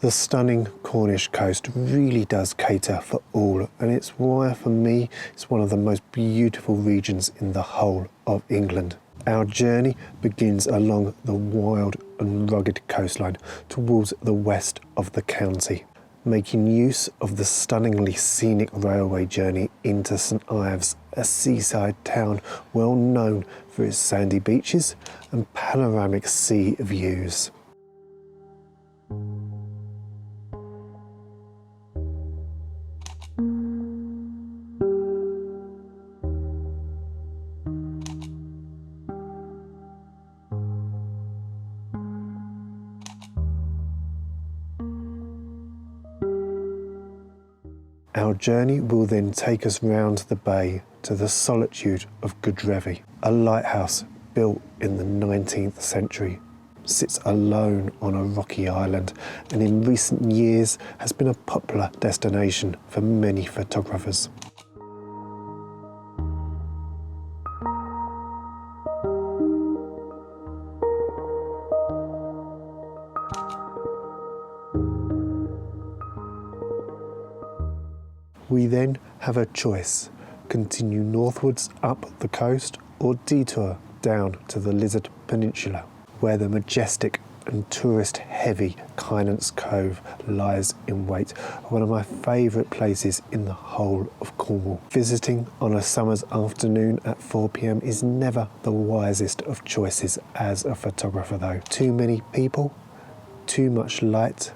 The stunning Cornish coast really does cater for all, and it's why, for me, it's one of the most beautiful regions in the whole of England. Our journey begins along the wild and rugged coastline towards the west of the county, making use of the stunningly scenic railway journey into St Ives, a seaside town well known for its sandy beaches and panoramic sea views. Our journey will then take us round the bay to the solitude of Godrevy, a lighthouse built in the 19th century. Sits alone on a rocky island and in recent years has been a popular destination for many photographers. We then have a choice: continue northwards up the coast or detour down to the Lizard Peninsula, where the majestic and tourist-heavy Kynance Cove lies in wait, one of my favourite places in the whole of Cornwall. Visiting on a summer's afternoon at 4 p.m. is never the wisest of choices as a photographer though. Too many people, too much light,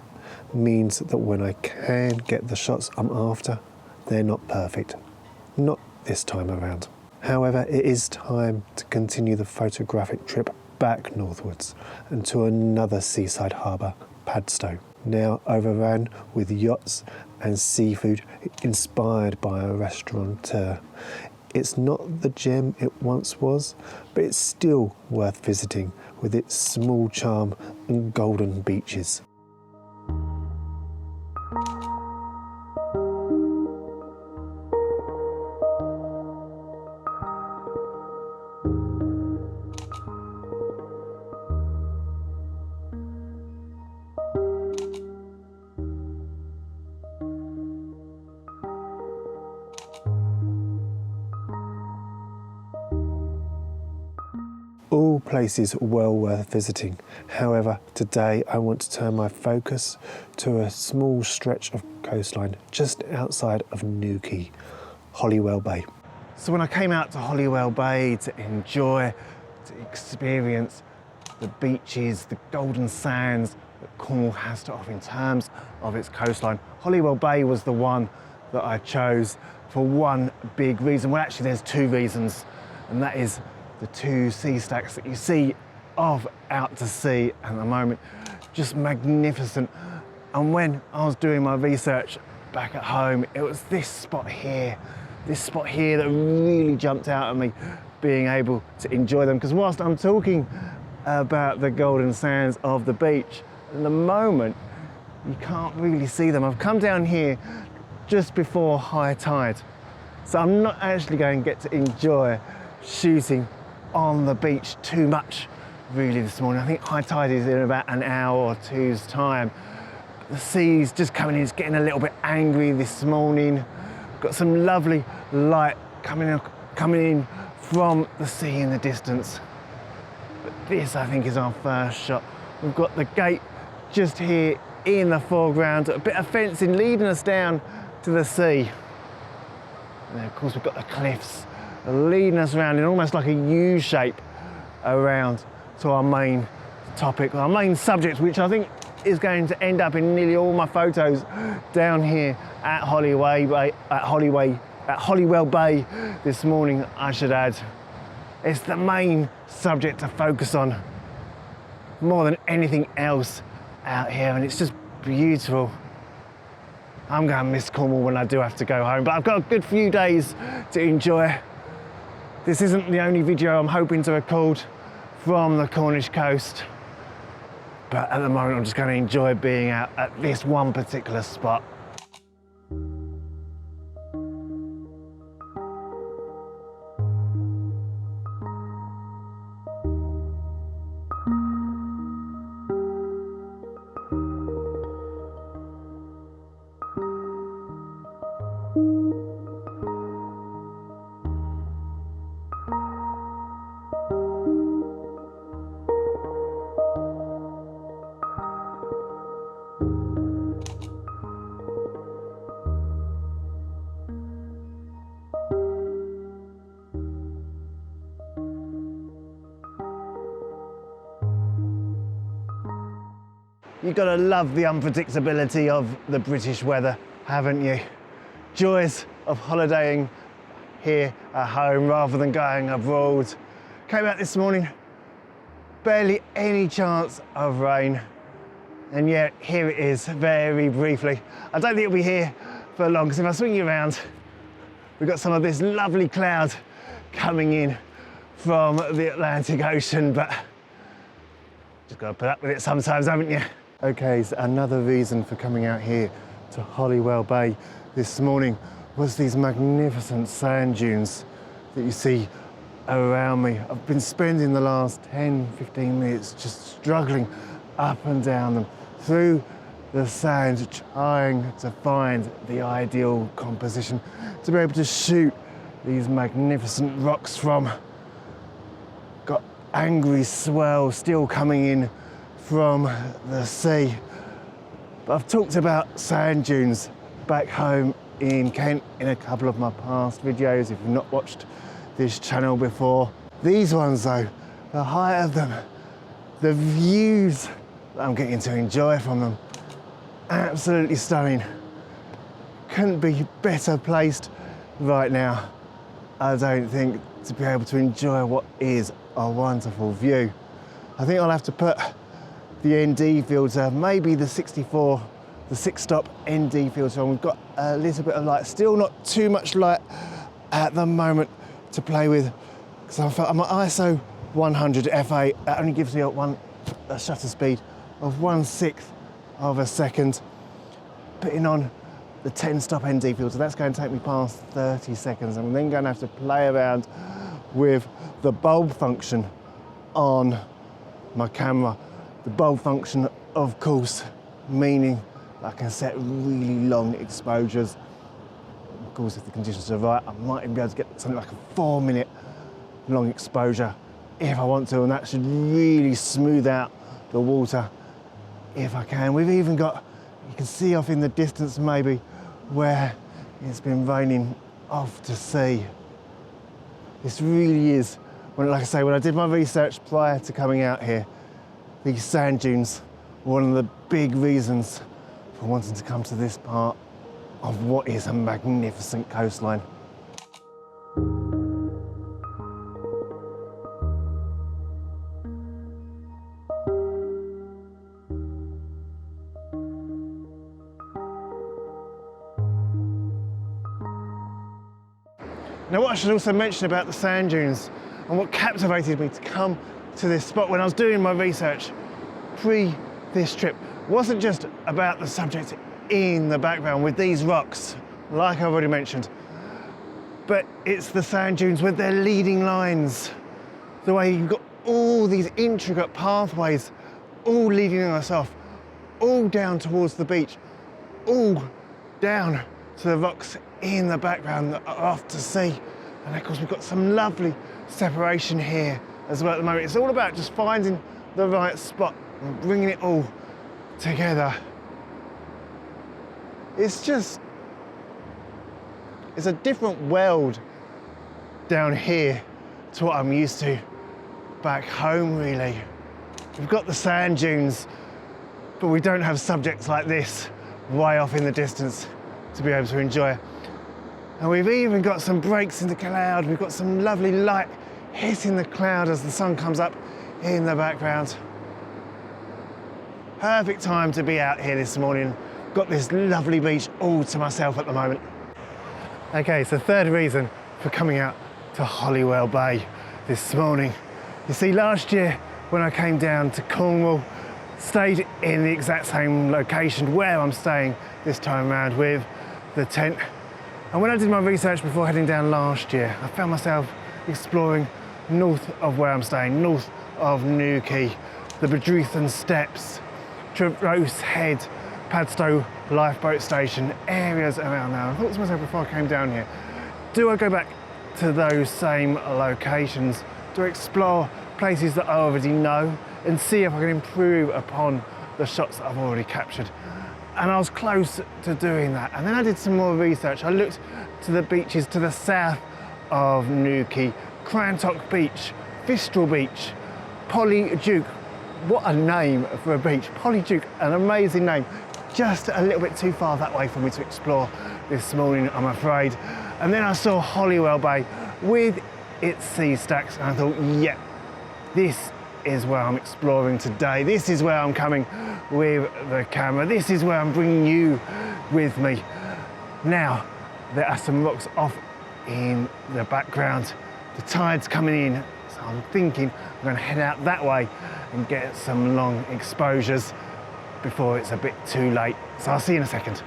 means that when I can get the shots I'm after, they're not perfect. Not this time around. However, it is time to continue the photographic trip back northwards and to another seaside harbour, Padstow, now overrun with yachts and seafood inspired by a restaurateur. It's not the gem it once was, but it's still worth visiting with its small charm and golden beaches. All places well worth visiting. However, today I want to turn my focus to a small stretch of coastline just outside of Newquay, Holywell Bay. So when I came out to Holywell Bay to enjoy, to experience the beaches, the golden sands that Cornwall has to offer in terms of its coastline, Holywell Bay was the one that I chose for one big reason. Well, actually there's two reasons, and that is the two sea stacks that you see of out to sea at the moment, just magnificent. And when I was doing my research back at home, it was this spot here that really jumped out at me, being able to enjoy them. Because whilst I'm talking about the golden sands of the beach, at the moment you can't really see them. I've come down here just before high tide, so I'm not actually going to get to enjoy shooting on the beach too much really this morning. I think high tide is in about an hour or two's time. The sea's just coming in, it's getting a little bit angry this morning. Got some lovely light coming in from the sea in the distance. But this, I think, is our first shot. We've got the gate just here in the foreground, a bit of fencing leading us down to the sea. And then of course we've got the cliffs leading us around in almost like a U shape around to our main topic, our main subject, which I think is going to end up in nearly all my photos down here at Holywell Bay this morning, I should add. It's the main subject to focus on more than anything else out here, and it's just beautiful. I'm going to miss Cornwall when I do have to go home, but I've got a good few days to enjoy. This isn't the only video I'm hoping to record from the Cornish coast, but at the moment I'm just going to enjoy being out at this one particular spot. You've got to love the unpredictability of the British weather, haven't you? Joys of holidaying here at home rather than going abroad. Came out this morning, barely any chance of rain. And yet here it is, very briefly. I don't think it'll be here for long, because if I swing you around, we've got some of this lovely cloud coming in from the Atlantic Ocean, but just got to put up with it sometimes, haven't you? Okay, so another reason for coming out here to Holywell Bay this morning was these magnificent sand dunes that you see around me. I've been spending the last 10-15 minutes just struggling up and down them, through the sand, trying to find the ideal composition to be able to shoot these magnificent rocks from. Got angry swell still coming in from the sea. But I've talked about sand dunes back home in Kent in a couple of my past videos, if you've not watched this channel before. These ones though, the height of them, the views that I'm getting to enjoy from them, absolutely stunning. Couldn't be better placed right now, I don't think, to be able to enjoy what is a wonderful view. I think I'll have to put the ND filter, maybe the 64, the 6-stop ND filter on. We've got a little bit of light, still not too much light at the moment to play with, because I'm at ISO 100 FA. That only gives me a shutter speed of 1/6 of a second. Putting on the 10-stop ND filter, that's going to take me past 30 seconds. I'm then going to have to play around with the bulb function on my camera. The bulb function, of course, meaning I can set really long exposures. Of course, if the conditions are right, I might even be able to get something like a 4-minute long exposure if I want to, and that should really smooth out the water if I can. We've even got, you can see off in the distance maybe, where it's been raining off to sea. This really is, like I say, when I did my research prior to coming out here, these sand dunes were one of the big reasons for wanting to come to this part of what is a magnificent coastline. Now, what I should also mention about the sand dunes and what captivated me to come to this spot when I was doing my research pre this trip wasn't just about the subject in the background with these rocks, like I've already mentioned, but it's the sand dunes with their leading lines. The way you've got all these intricate pathways all leading us off, all down towards the beach, all down to the rocks in the background that are off to sea. And of course we've got some lovely separation here as well at the moment. It's all about just finding the right spot and bringing it all together. It's a different world down here to what I'm used to back home, really. We've got the sand dunes, but we don't have subjects like this way off in the distance to be able to enjoy. And we've even got some breaks in the cloud. We've got some lovely light hitting the cloud as the sun comes up in the background. Perfect time to be out here this morning. Got this lovely beach all to myself at the moment. Okay, so third reason for coming out to Holywell Bay this morning. You see, last year when I came down to Cornwall, stayed in the exact same location where I'm staying this time around with the tent. And when I did my research before heading down last year, I found myself exploring north of where I'm staying, north of Newquay, the Godrevy Steps, Traverse Head, Padstow lifeboat station, areas around there. I thought to myself before I came down here, do I go back to those same locations to explore places that I already know and see if I can improve upon the shots that I've already captured? And I was close to doing that. And then I did some more research. I looked to the beaches to the south of Newquay, Crantock Beach, Fistral Beach, Polyduke What a name for a beach. Polyduke, an amazing name. Just a little bit too far that way for me to explore this morning, I'm afraid. And then I saw Holywell Bay with its sea stacks, and I thought, yeah, this is where I'm exploring today. This is where I'm coming with the camera. This is where I'm bringing you with me. Now, there are some rocks off in the background. The tide's coming in, so I'm thinking I'm going to head out that way and get some long exposures before it's a bit too late. So I'll see you in a second.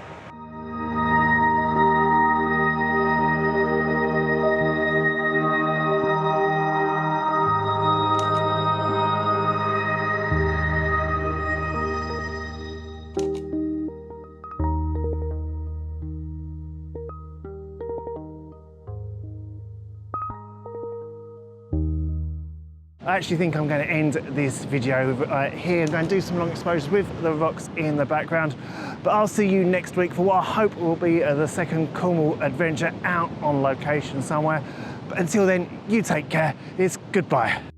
I actually think I'm going to end this video here and go and do some long exposures with the rocks in the background. But I'll see you next week for what I hope will be the second Cornwall adventure out on location somewhere. But until then, you take care. It's goodbye.